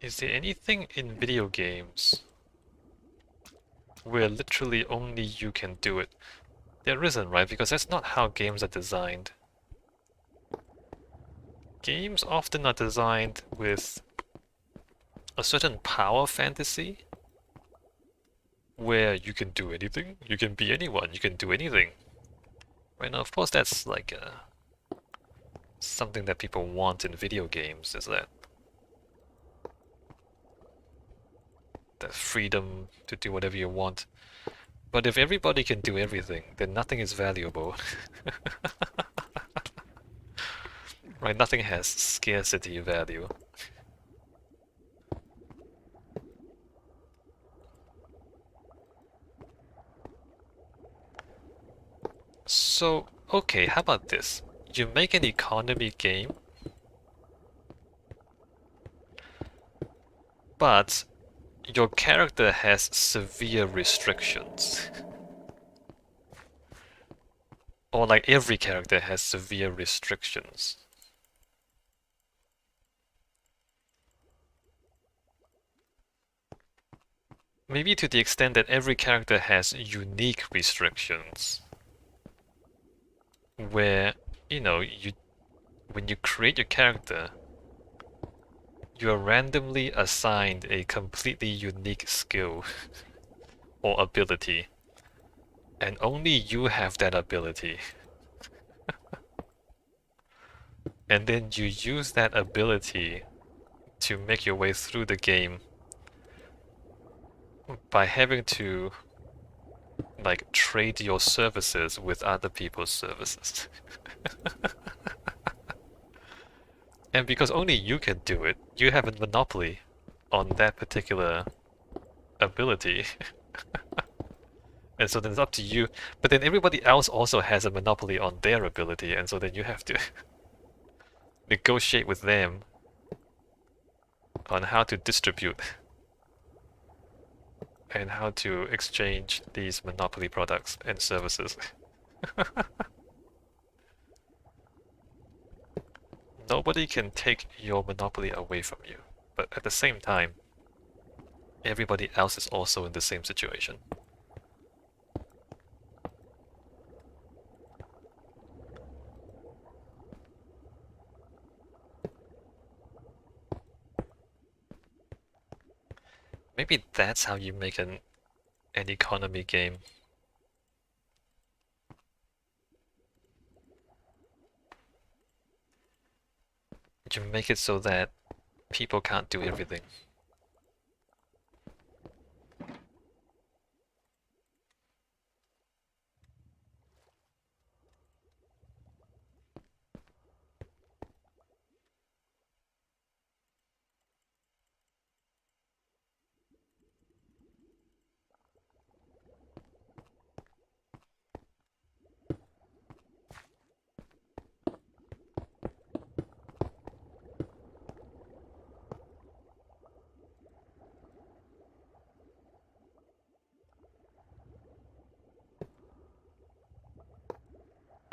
Is there anything in video games where literally only you can do it? There isn't, right? Because that's not how games are designed. Games often are designed with a certain power fantasy where you can do anything, you can be anyone, you can do anything. Right now, of course, that's like something that people want in video games, is that freedom to do whatever you want. But if everybody can do everything, then nothing is valuable. Right? Nothing has scarcity value. So, okay, how about this? You make an economy game, but your character has severe restrictions. Or like every character has severe restrictions. Maybe to the extent that every character has unique restrictions. Where, when you create your character, you are randomly assigned a completely unique skill or ability. And only you have that ability. And then you use that ability to make your way through the game by having to like trade your services with other people's services. And because only you can do it, you have a monopoly on that particular ability. And so then it's up to you. But then everybody else also has a monopoly on their ability, and so then you have to negotiate with them on how to distribute and how to exchange these monopoly products and services. Nobody can take your monopoly away from you, but at the same time, everybody else is also in the same situation. Maybe that's how you make an economy game. You make it so that people can't do everything.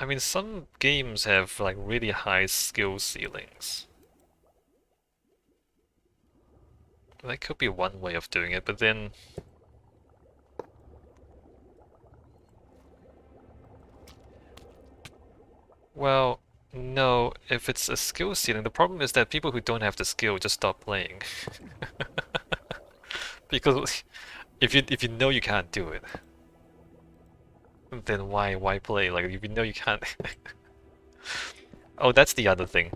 I mean, some games have like really high skill ceilings. That could be one way of doing it, but then well, no, if it's a skill ceiling, the problem is that people who don't have the skill just stop playing. Because if you know you can't do it, then why play? Like if you know you can't. Oh, that's the other thing.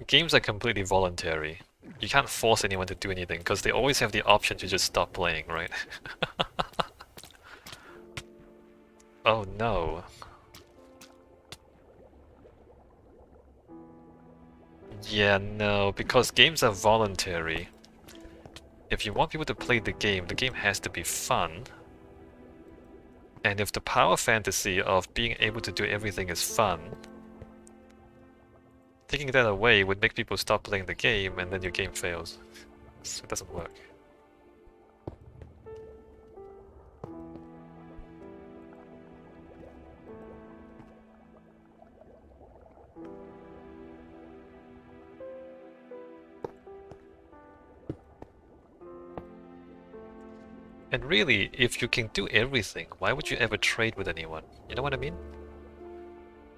Games are completely voluntary. You can't force anyone to do anything because they always have the option to just stop playing, right? Oh no. Yeah, no, because games are voluntary. If you want people to play the game has to be fun. And if the power fantasy of being able to do everything is fun, taking that away would make people stop playing the game and then your game fails. So it doesn't work. And really, if you can do everything, why would you ever trade with anyone? You know what I mean?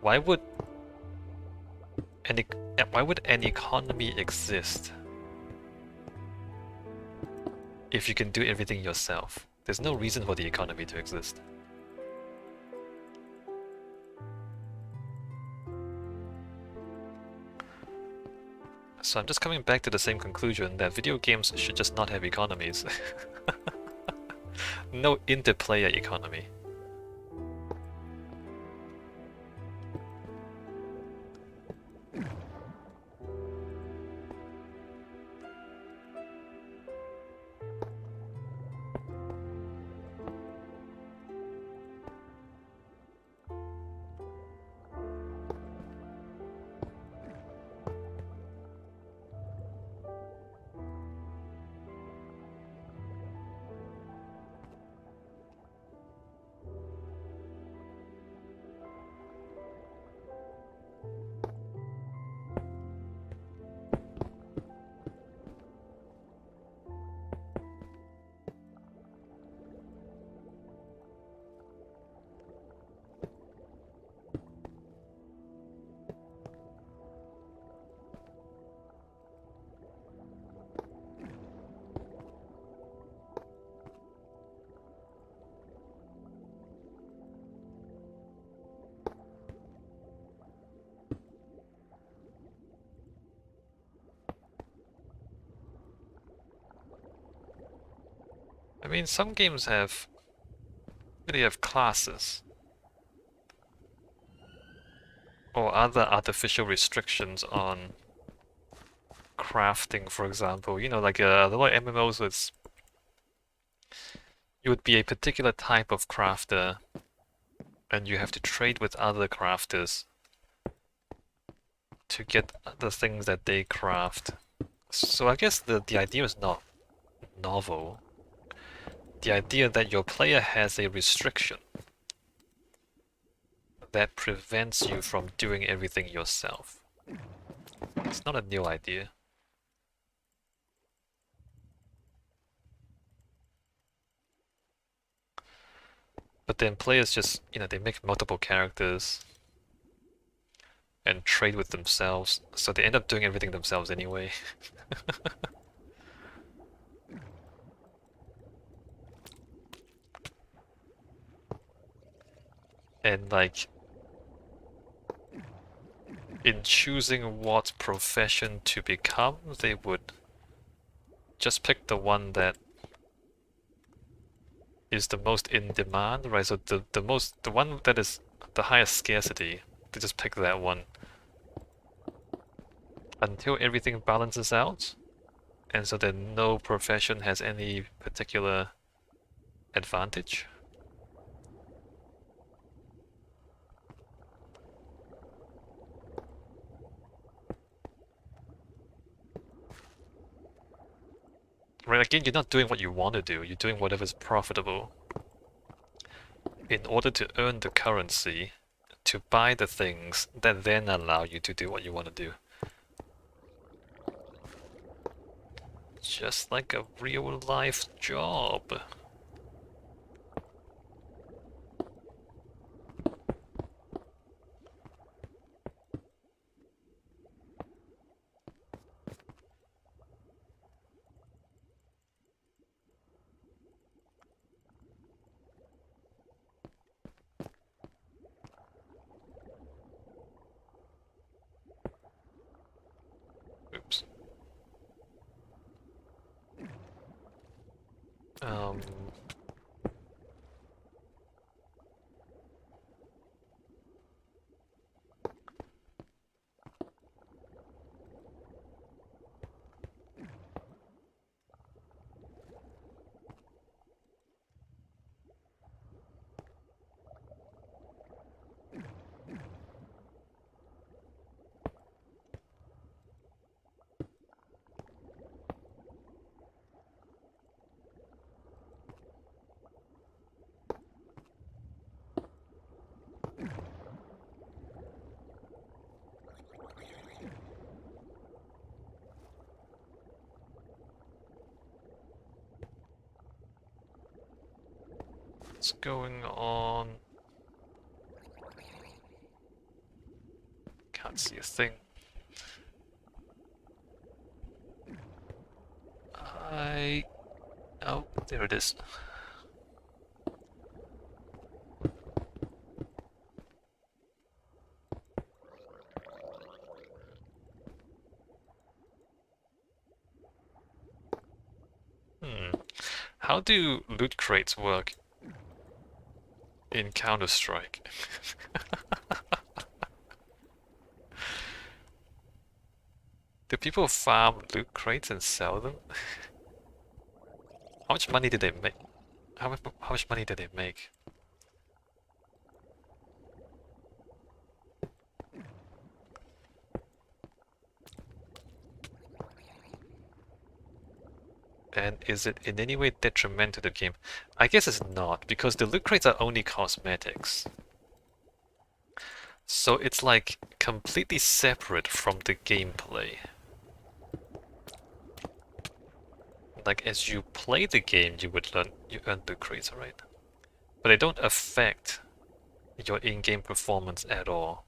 Why would any why would an economy exist if you can do everything yourself? There's no reason for the economy to exist. So I'm just coming back to the same conclusion that video games should just not have economies. No interplayer economy. I mean, some games really have classes or other artificial restrictions on crafting, for example. You know, like a lot of MMOs, you would be a particular type of crafter, and you have to trade with other crafters to get the things that they craft. So I guess the idea is not novel. The idea that your player has a restriction that prevents you from doing everything yourself. It's not a new idea. But then players just, they make multiple characters and trade with themselves, so they end up doing everything themselves anyway. And like, in choosing what profession to become, they would just pick the one that is the most in demand, right? So the one that is the highest scarcity, they just pick that one until everything balances out, and so then no profession has any particular advantage. Right, again, you're not doing what you want to do, you're doing whatever's profitable in order to earn the currency to buy the things that then allow you to do what you want to do. Just like a real life job. Oops. Um, What's going on? Can't see a thing. Oh, there it is. How do loot crates work in Counter-Strike? Do people farm loot crates and sell them? How much money did they make? How much money did they make? And is it in any way detrimental to the game? I guess it's not, because the loot crates are only cosmetics. So it's like completely separate from the gameplay. Like as you play the game, you earn loot crates, right? But they don't affect your in-game performance at all.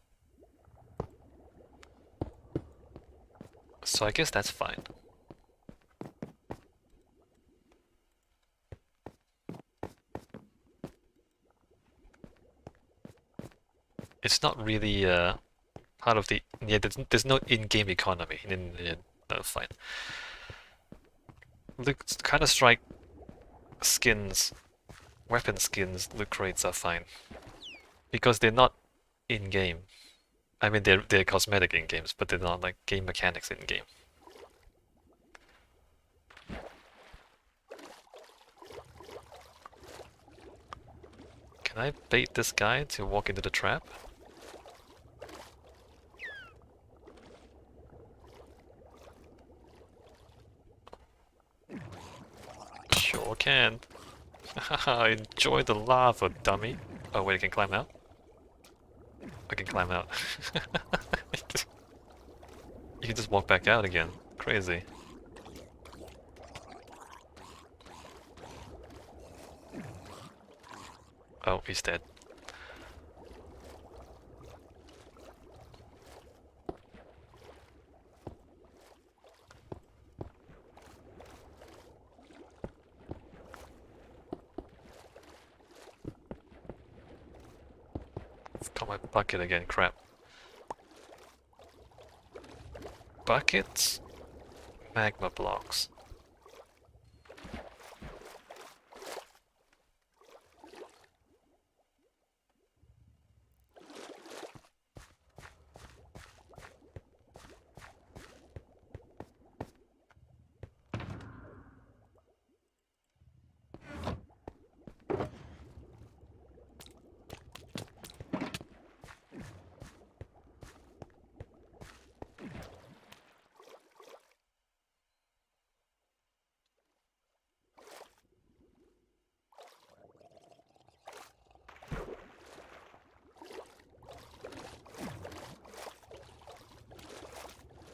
So I guess that's fine. It's not really part of the... Yeah, there's no in-game economy. No, fine. Look, Counter-Strike skins, weapon skins, loot crates are fine. Because they're not in-game. I mean, they're cosmetic in games, but they're not like game mechanics in game. Can I bait this guy to walk into the trap? Sure can. Haha, enjoy the lava, dummy. Oh wait, I can climb out? I can climb out. You can just walk back out again. Crazy. Oh, he's dead. I've got my bucket again, crap. Buckets? Magma blocks.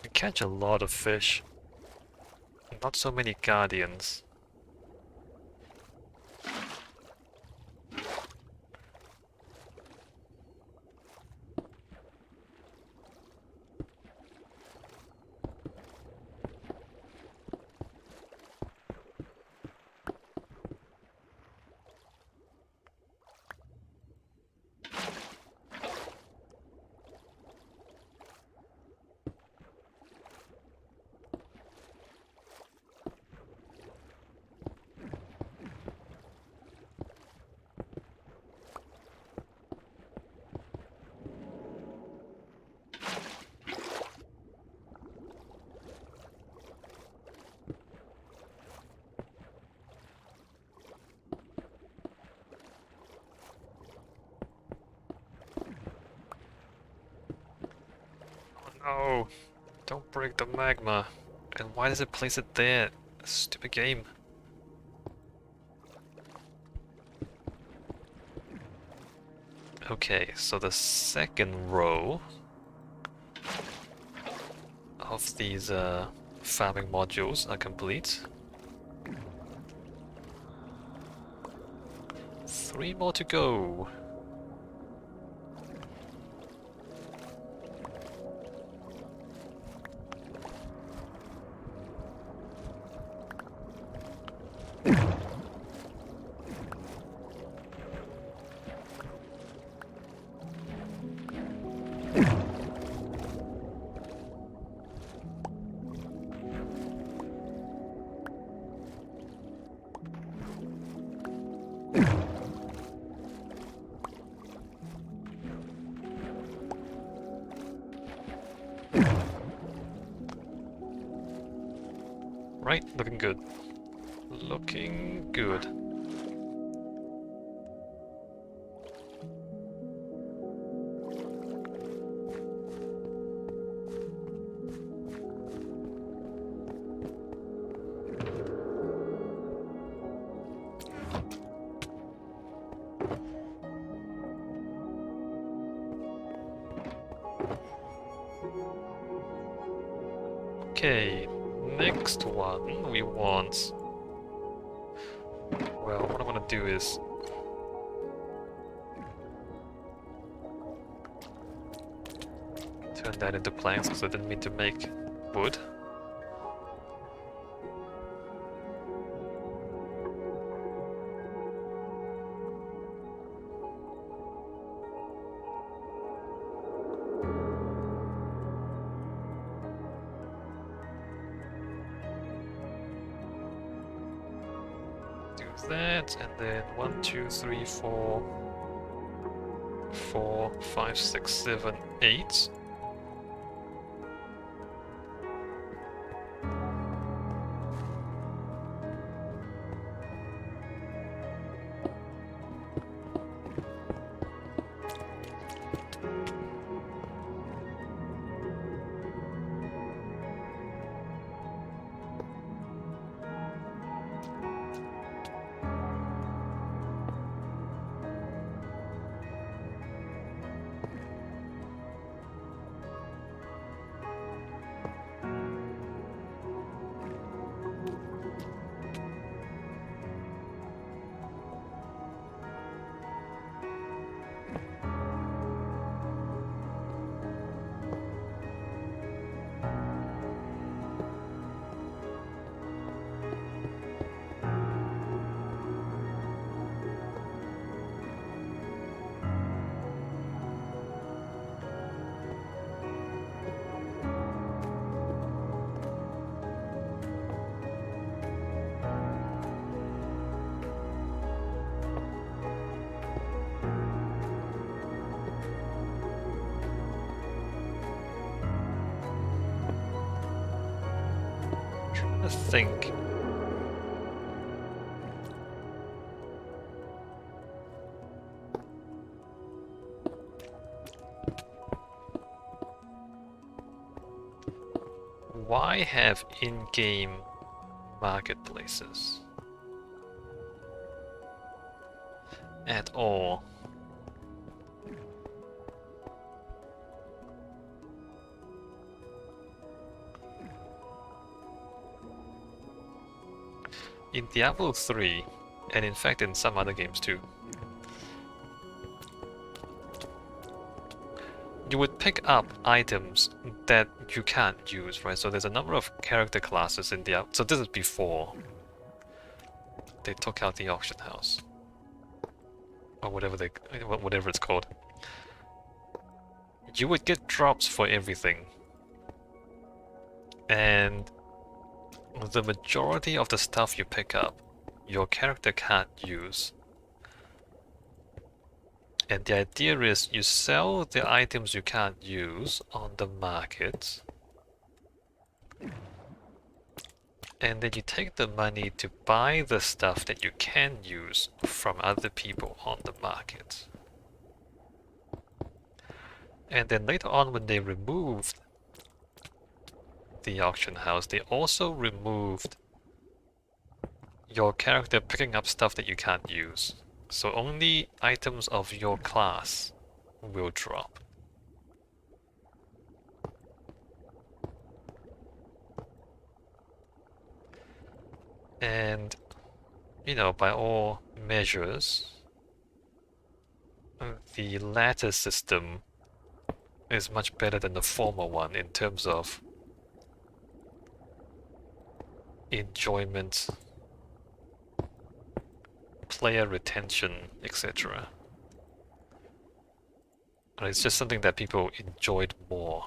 I catch a lot of fish. Not so many guardians. Oh, don't break the magma. And why does it place it there? Stupid game. Okay, so the second row of these farming modules are complete. 3 more to go. Right, looking good. Looking good. Okay, next one we want... Well, what I want to do is... turn that into planks, because I didn't mean to make wood. That, and then 1, 2, 3, 4, 5, 6, 7, 8. I think... Why have in-game marketplaces? At all. In Diablo 3, and in fact in some other games too, you would pick up items that you can't use, right? So there's a number of character classes in Diablo. So this is before they took out the auction house, or whatever it's called. You would get drops for everything, and the majority of the stuff you pick up, your character can't use. And the idea is you sell the items you can't use on the market, and then you take the money to buy the stuff that you can use from other people on the market. And then later on, when they removed the auction house, they also removed your character picking up stuff that you can't use. So only items of your class will drop. And, you know, by all measures, the latter system is much better than the former one in terms of enjoyment, player retention, etc. It's just something that people enjoyed more.